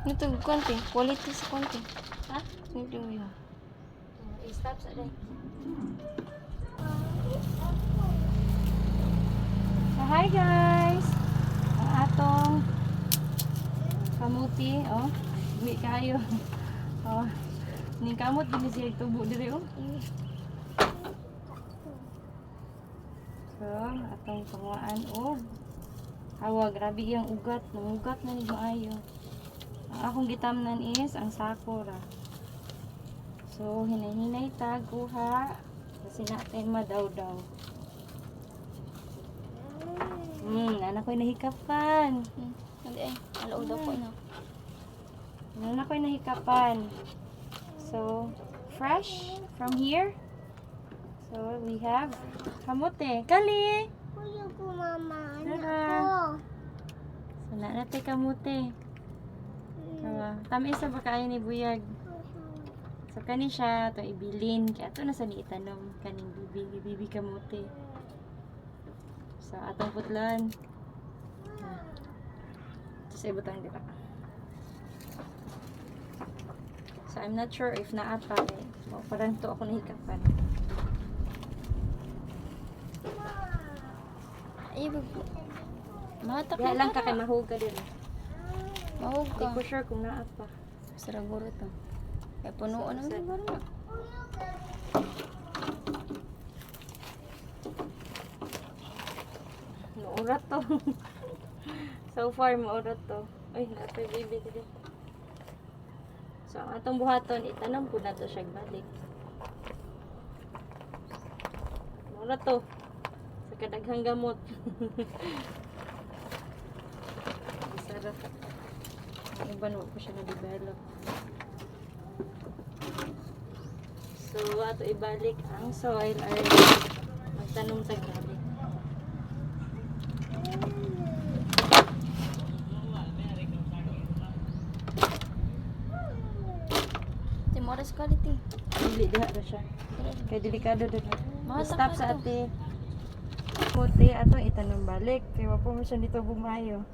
Ito, konti. Quality sa konti. Ha? Ito yun. I-stop sa day. So, hi guys! Ang atong kamuti, oh. Uwi kayo. Oh. Ning kamot, din siya tubo diri, oh. So, atong panguan, oh. Hawa, grabe yung ugat. Nangugat na ni maayo. Ang akong gitamnan is ang sakura. So, hinay-hinay tag, kuha. Kasi natin madaw-daw. Anak ko'y nahikapan. Hindi eh. Alaog daw po na. Anak ko'y nahikapan. So, fresh from here. So, we have kamote. Kali! Kuya ko, mama. Tara. So, natin kamote. Tamis sa bakain ni Buyag. So, kani siya. Ito ibilin. Kaya ito nasa ni itanom. Kaning bibi kamote. So, atong putlan. Ito sa ibutang dira. So, I'm not sure if naapa eh. So, parang to ako nahikapan. Ay, mahatak Kaya lang ka kay mahuga din. Mahog Hindi ka. ko sure kung naapa. Saraguro to. Kaya punuan naman siguro na. Maurat to. So far, maurat to. Ay, napay baby dito. So, ang atong buhaton, itanong ko na to siya balik. Maurat to. Sa kadaghang gamot. Sarap. Ang iba naman ko siya na-develop. So, ato ibalik ang soil ay magtanong sa gabi. Timores quality. Dili diha ra siya. Kay delikado din. Mahatak Stop na sa to. ate. Puti ato itanong balik. Kay wa po mo siya dito bumayo.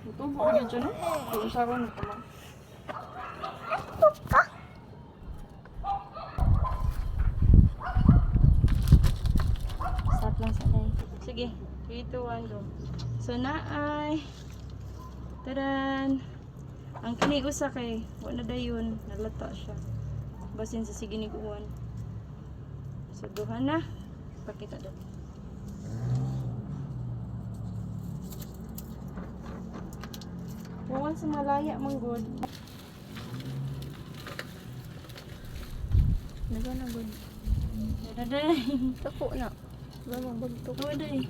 Ito mo ko dyan no? Kung sa ron ito mo. Stop lang sa day. Sige. 3, 2, 1, go. So na ay tadan. Ang kini usa kay wala dayon nalata siya. Basin sa sige ni kuwan. So duha na. Pakita daw. Wawan sa malaya manggod. Nago na good. Daday. Tako na. Babang bagtok. Daday.